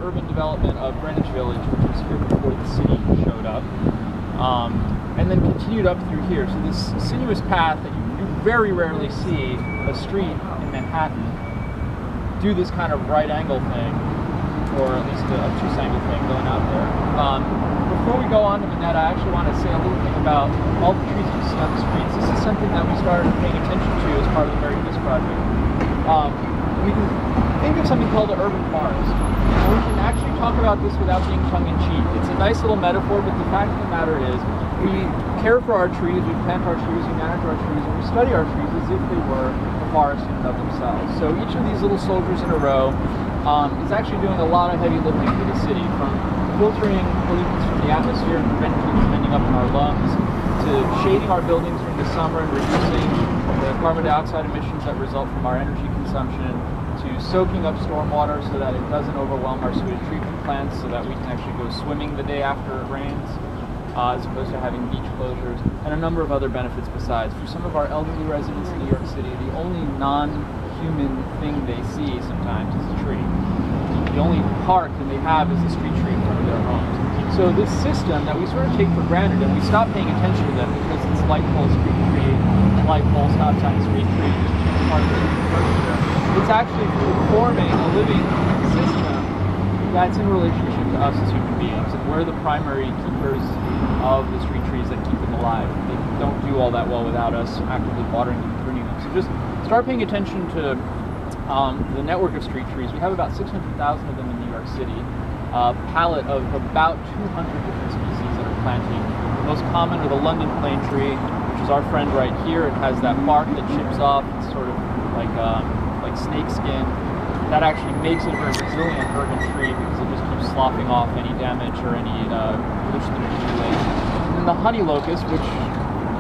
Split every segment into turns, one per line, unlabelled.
urban development of Greenwich Village, which was here before the city showed up, and then continued up through here. So this sinuous path that you very rarely see a street in Manhattan do this kind of right angle thing, or at least a obtuse angle thing going out there. Before we go on to Minetta, I actually want to say a little thing about all the trees you see on the streets. This is something that we started paying attention to as part of the Mary Peace Project. We can think of something called the urban forest. And we can actually talk about this without being tongue-in-cheek. It's a nice little metaphor, but the fact of the matter is we care for our trees, we plant our trees, we manage our trees, and we study our trees as if they were the forest in and of themselves. So each of these little soldiers in a row is actually doing a lot of heavy lifting for the city, from filtering pollutants from the atmosphere and preventing them from ending up in our lungs, to shading our buildings from the summer and reducing the carbon dioxide emissions that result from our energy consumption, to soaking up stormwater so that it doesn't overwhelm our sewage treatment plants, so that we can actually go swimming the day after it rains, as opposed to having beach closures, and a number of other benefits besides. For some of our elderly residents in New York City, the only non-human thing they see sometimes is a tree. The only park that they have is a street tree in front of their homes. So this system that we sort of take for granted, and we stop paying attention to them because it's light pole street tree, and light pole stop sign street tree, just part of the infrastructure. It's actually forming a living system that's in relationship to us as human beings, and we're the primary keepers of the street trees that keep them alive. They don't do all that well without us actively watering them and pruning them. So just start paying attention to the network of street trees. We have about 600,000 of them in New York City. A palette of about 200 different species that are planting. The most common are the London plane tree, which is our friend right here. It has that bark that chips off. It's sort of like snake skin. That actually makes it a very resilient urban tree because it just keeps sloughing off any damage or any pollution that it accumulates. And then the honey locust, which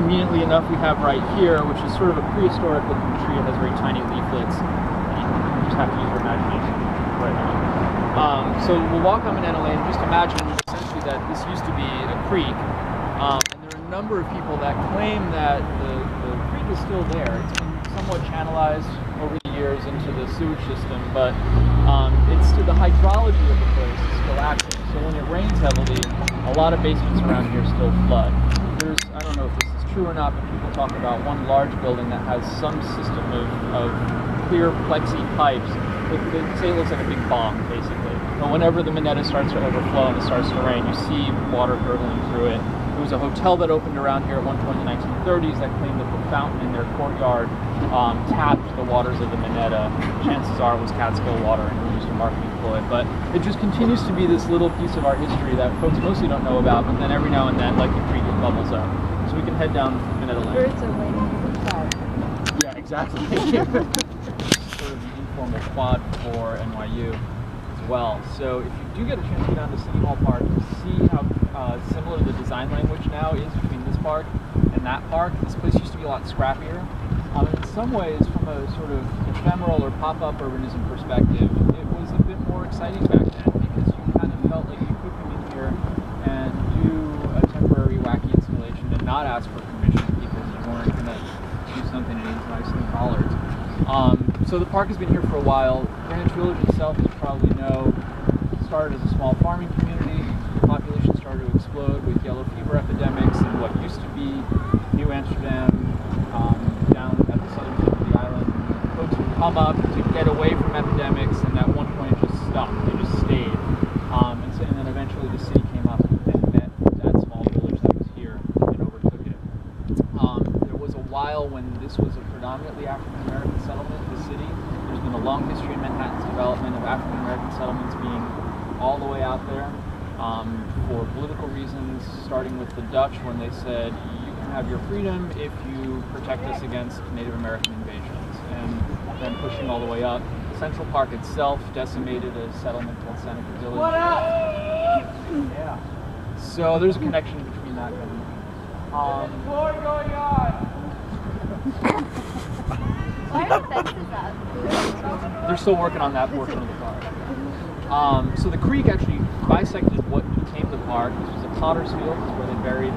conveniently enough we have right here, which is sort of a prehistoric looking tree. It has very tiny leaflets. You just have to use your imagination right now. So we'll walk on Minetta Lane and just imagine essentially that this used to be a creek. And there are a number of people that claim that the creek is still there. It's been somewhat channelized over the years into the sewage system, but the hydrology of the place is still active. So when it rains heavily, a lot of basements around here still flood. I don't know if this is true or not, but people talk about one large building that has some system of clear plexi pipes. They say it looks like a big bomb, basically. But whenever the Minetta starts to overflow and it starts to rain, you see water gurgling through it. There was a hotel that opened around here at one point in the 1930s that claimed that the fountain in their courtyard tapped the waters of the Minetta. Chances are it was Catskill water and used a marketing ploy. But it just continues to be this little piece of our history that folks mostly don't know about, but then every now and then, like the creek, it bubbles up. So we can head down Minetta Lane.
Birds are waiting for the cloud.
Yeah, exactly. Sort of the informal quad for NYU as well. So if you do get a chance to go down to City Hall Park, you see how similar the design language now is between this park and that park. This place used to be a lot scrappier. In some ways, from a sort of ephemeral or pop-up urbanism perspective, it was a bit more exciting back then because you kind of felt like you could come in here and do a temporary wacky installation and not ask for permission because you weren't going to do something in these nice new collards. So the park has been here for a while. Greenwich Village itself, as you probably know, started as a small farming community. The population started to explode with yellow fever epidemics and what used to be New Amsterdam down at the southern tip of the island. Folks would come up to get away from epidemics, and at one point just stopped. They just stayed. And then eventually the city came up and met that small village that was here and overtook it. There was a while when this was a predominantly African-American settlement, the city. There's been a long history in Manhattan's development of African-American settlements being all the way out there for political reasons, starting with the Dutch when they said, you can have your freedom if you protect us against Native American invasions, and then pushing all the way up. Central Park itself decimated a settlement called Seneca Village. What up? Yeah. So there's a connection between that and
There's war going on!
Why are fences up?
They're still working on that portion of the park. So the creek actually bisected what became the park. This was a potter's field. This is where they buried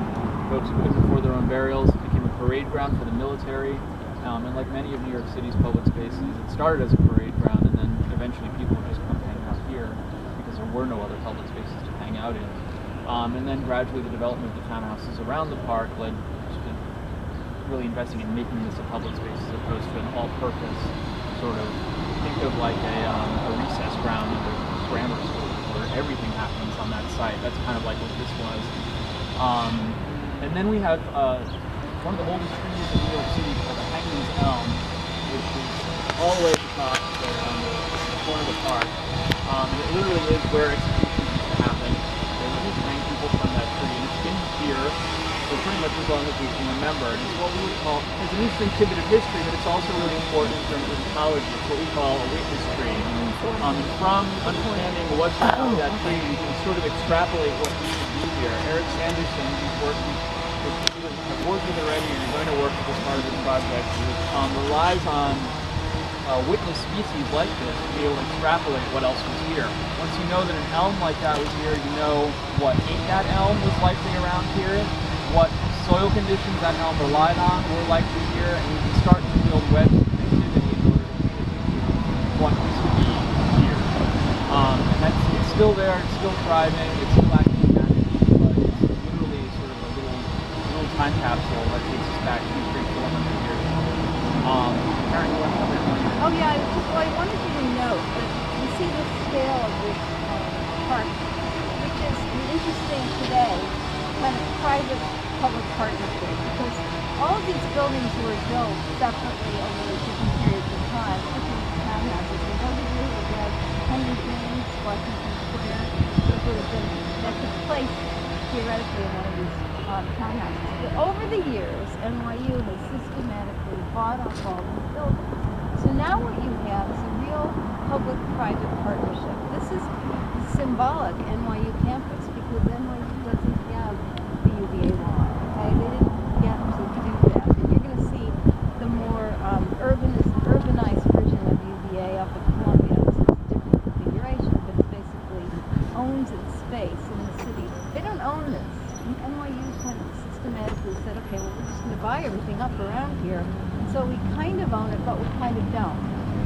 folks who couldn't afford their own burials. It became a parade ground for the military. And like many of New York City's public spaces, it started as a parade ground, and then eventually people would just come hang out here because there were no other public spaces to hang out in. And then gradually the development of the townhouses around the park led to really investing in making this a public space as opposed to an all-purpose sort of, think of like a recess ground in the grammar school where everything happens on that site. That's kind of like what this was. And then we have one of the oldest trees in New York City called the Hangman's Elm, which is all the way at the top there on the corner of the park. And it literally is where executions used to happen. They would just hang people from that tree, and it's been here for pretty much as long as we can remember. And it's what we would call, it's an interesting tidbit of history, but it's also really important in terms of ecology. It's what we call a witness tree. From understanding what's behind that tree, you can sort of extrapolate what we should do here. Eric Sanderson, who's working, have worked with already and is going to work with as part of this project, relies on witness species like this to be able to extrapolate what else was here. Once you know that an elm like that was here, you know what ate that elm was likely around here, what soil conditions that elm relied on were likely here, and you can start to build webs of connectivity in order to what used to be here. And it's still there, it's still thriving, it's still acting humanity, but it's literally sort of a little time capsule that takes us back 200-400 years. Karen, you want to cover it?
Oh yeah, I wanted you to note that you see the scale of this park, which is an interesting today kind of private-public partnership, because all of these buildings were built separately over different periods of time, different townhouses. And those of you who have read Henry James, Washington Square, that took place theoretically in one of these townhouses. But over the years, NYU has systematically bought up all these buildings. So now what you have is a real public-private partnership. This is symbolic NYU campus because NYU doesn't have the UVA law. Okay? They didn't get to do that. And you're going to see the more urbanized version of UVA up at Columbia. It's a different configuration, but it basically owns its space in the city. They don't own this. NYU kind of systematically said, okay, well, we're just going to buy everything up around here. So we kind of own it, but we kind of don't.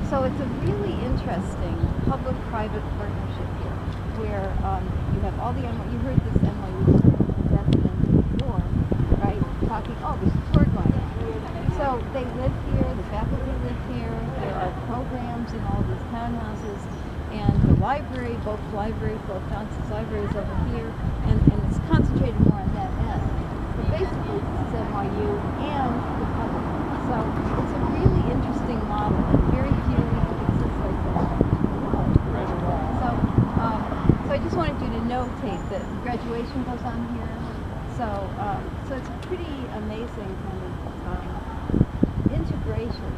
So it's a really interesting public-private partnership here, where you have all the you heard this NYU resident before, right? Talking, oh, there's a tour going on. So they live here, the faculty live here, there are programs in all these townhouses, and the library, both Johnson's library is over here, and it's concentrated more on that end. But basically, this is NYU and the public. So it's a really interesting model, and very few exist like that. So I just wanted you to notate that graduation goes on here. So it's a pretty amazing kind of integration.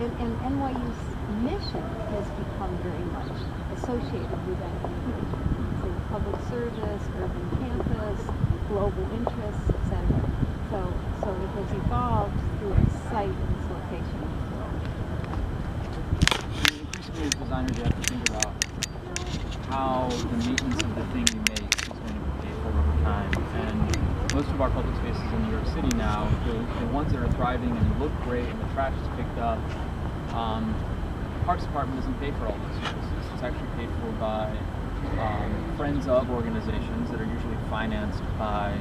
And NYU's mission has become very much associated with NYU. So public service, urban campus, global interests, etc. So it has evolved through its site and its location.
Increasingly, as designers, you have to think about how the maintenance of the thing you make is going to be paid for over time. And most of our public spaces in New York City now, the ones that are thriving and look great and the trash is picked up, the Parks Department doesn't pay for all those services. It's actually paid for by friends of organizations that are usually financed by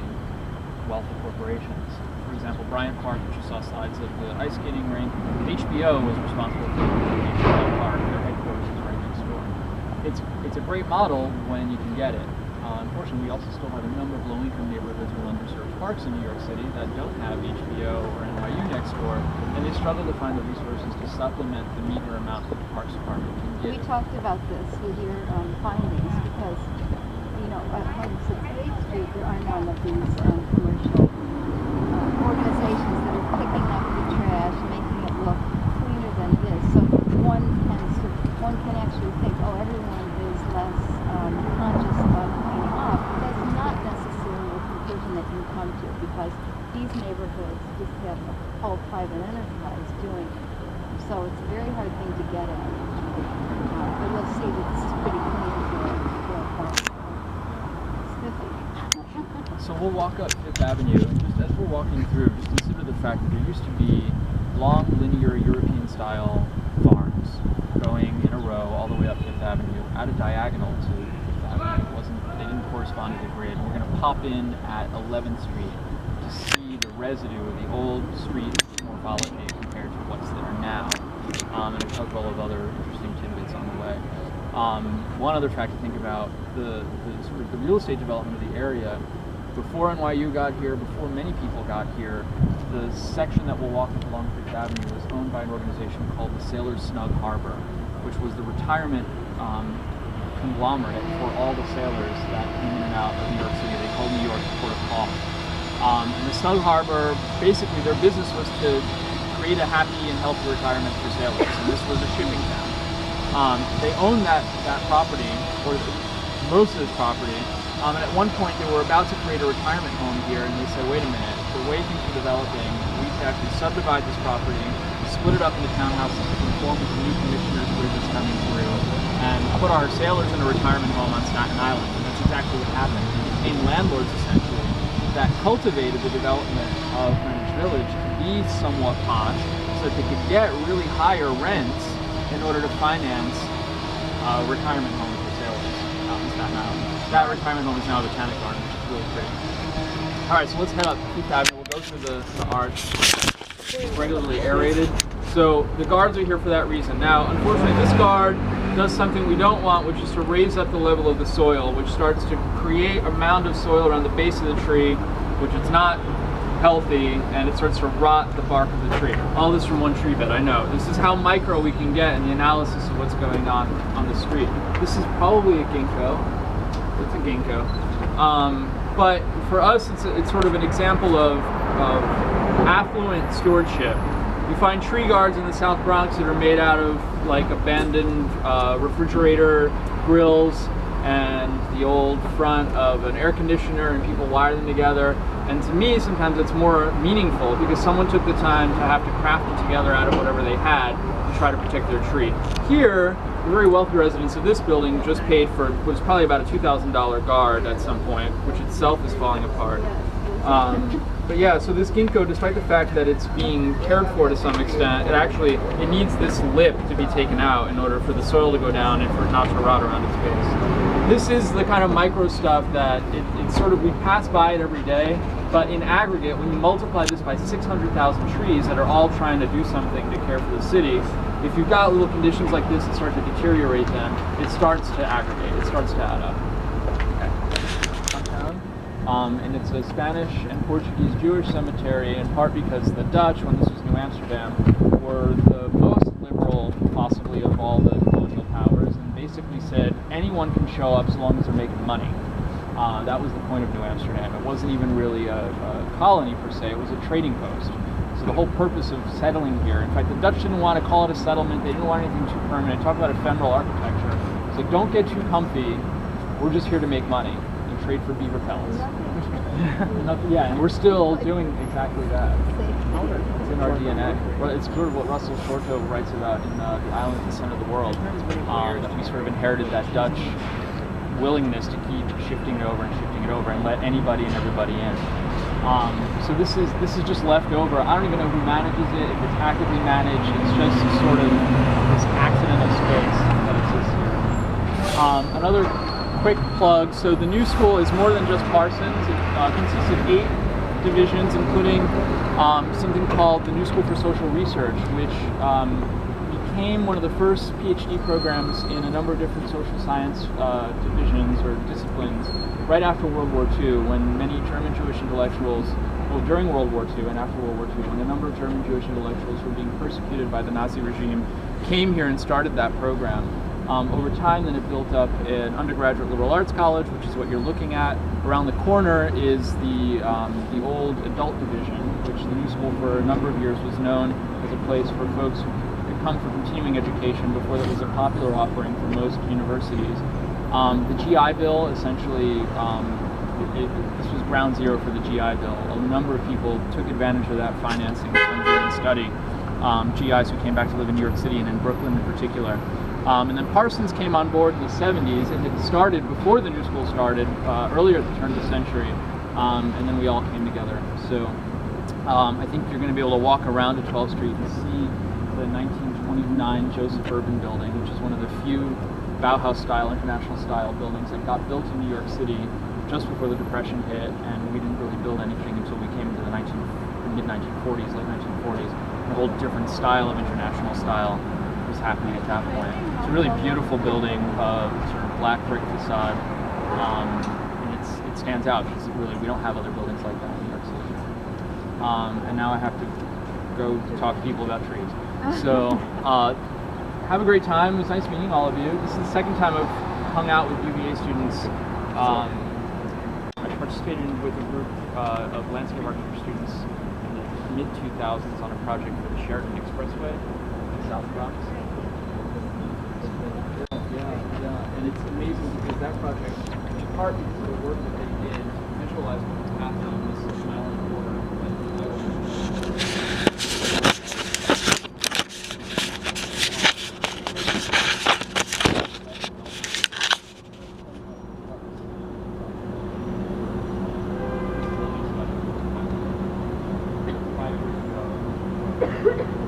wealthy corporations. For example, Bryant Park, which you saw slides of the ice skating rink, HBO was responsible for Bryant Park. Their headquarters is right next door. It's a great model when you can get it. Unfortunately, we also still have a number of low-income neighborhoods with underserved parks in New York City that don't have HBO or NYU next door, and they struggle to find the resources to supplement the meager amount that the Parks Department can give.
We talked about this with your findings because, like you said, 8th Street, there are none of these commercial organizations that are picking up the trash, making it look cleaner than it is. So one can actually think, oh, everyone is less conscious of cleaning up. But that's not necessarily a conclusion that you come to, because these neighborhoods just have a whole private enterprise doing it. So it's a very hard thing to get at. But you'll see that this is pretty clean for a park.
So we'll walk up Fifth Avenue, and just as we're walking through, just consider the fact that there used to be long, linear, European-style farms going in a row all the way up Fifth Avenue at a diagonal to Fifth Avenue. they didn't correspond to the grid. And we're going to pop in at 11th Street to see the residue of the old street morphology compared to what's there now, and a couple of other interesting tidbits on the way. One other fact to think about, the sort of the real estate development of the area. Before NYU got here, before many people got here, the section that we'll walk up along Fifth Avenue was owned by an organization called the Sailors Snug Harbor, which was the retirement conglomerate for all the sailors that came in and out of New York City. They called New York the Port of Call. And the Snug Harbor, basically their business was to create a happy and healthy retirement for sailors, and this was a shipping town. They owned that property, or most of this property, and at one point they were about to create a retirement home here, and they said, wait a minute, the way things are developing, we can actually subdivide this property, split it up into townhouses to conform with the new commissioners grid that's coming through, and put our sailors in a retirement home on Staten Island. And that's exactly what happened. They became landlords, essentially, that cultivated the development of Greenwich Village to be somewhat posh, so that they could get really higher rents in order to finance retirement homes for sailors out in Staten Island. That retirement home is now a botanic garden, which is really pretty. All right, so let's head up Fifth Avenue. We'll go through the arch. It's regularly aerated. So the guards are here for that reason. Now, unfortunately, this guard does something we don't want, which is to raise up the level of the soil, which starts to create a mound of soil around the base of the tree, which is not healthy, and it starts to rot the bark of the tree. All this from one tree bed, I know. This is how micro we can get in the analysis of what's going on the street. This is probably a ginkgo. It's a ginkgo. But for us, it's sort of an example of affluent stewardship. You find tree guards in the South Bronx that are made out of like abandoned refrigerator grills and the old front of an air conditioner, and people wire them together. And to me, sometimes it's more meaningful because someone took the time to have to craft it together out of whatever they had to try to protect their tree. Here, the very wealthy residents of this building just paid for what was probably about a $2,000 guard at some point, which itself is falling apart. But yeah, so this ginkgo, despite the fact that it's being cared for to some extent, it needs this lip to be taken out in order for the soil to go down and for it not to rot around its base. This is the kind of micro stuff that it's sort of, we pass by it every day, but in aggregate, when you multiply this by 600,000 trees that are all trying to do something to care for the city, if you've got little conditions like this that start to deteriorate them, it starts to aggregate, it starts to add up. And it's a Spanish and Portuguese Jewish cemetery, in part because the Dutch, when this was New Amsterdam, were the most liberal, possibly, of all the colonial powers, and basically said anyone can show up so long as they're making money. That was the point of New Amsterdam. It wasn't even really a colony per se, it was a trading post. So the whole purpose of settling here, in fact, the Dutch didn't want to call it a settlement, they didn't want anything too permanent. Talk about ephemeral architecture. It's like, don't get too comfy, we're just here to make money. Trade for beaver pellets. Yeah, and we're still doing exactly that. It's in our DNA. Well, it's sort of what Russell Shorto writes about in The Island at the Center of the World, that we sort of inherited that Dutch willingness to keep shifting it over and let anybody and everybody in. So this is just left over. I don't even know who manages it, if it's actively managed. It's just sort of this accidental space that exists here. Another quick plug, so the new school is more than just Parsons. It consists of 8 divisions, including something called the New School for Social Research, which became one of the first PhD programs in a number of different social science divisions or disciplines right after World War II, when many German Jewish intellectuals, well, during World War II and after World War II, when a number of German Jewish intellectuals were being persecuted by the Nazi regime, came here and started that program. Over time, then it built up an undergraduate liberal arts college, which is what you're looking at. Around the corner is the old adult division, which the New School for a number of years was known as a place for folks who could come for continuing education before that was a popular offering for most universities. The GI Bill, essentially, this was ground zero for the GI Bill. A number of people took advantage of that financing to come here and study. GIs who came back to live in New York City and in Brooklyn in particular. And then Parsons came on board in the 70s, and it started before the new school started, earlier at the turn of the century, and then we all came together. So I think you're going to be able to walk around to 12th Street and see the 1929 Joseph Urban building, which is one of the few Bauhaus-style, international-style buildings that got built in New York City just before the Depression hit, and we didn't really build anything until we came into the mid-1940s, late 1940s. A whole different style of international style was happening at that point. It's a really beautiful building, sort of black brick facade, and it stands out because really we don't have other buildings like that in New York City. And now I have to go talk to people about trees. So have a great time. It was nice meeting all of you. This is the second time I've hung out with UVA students. I participated with a group of landscape architecture students in the mid-2000s on a project for the Sheraton Expressway in the South Bronx. Yeah, and it's amazing because that project, in part because of the work that they did, visualized what was happening on this island border. Thank you.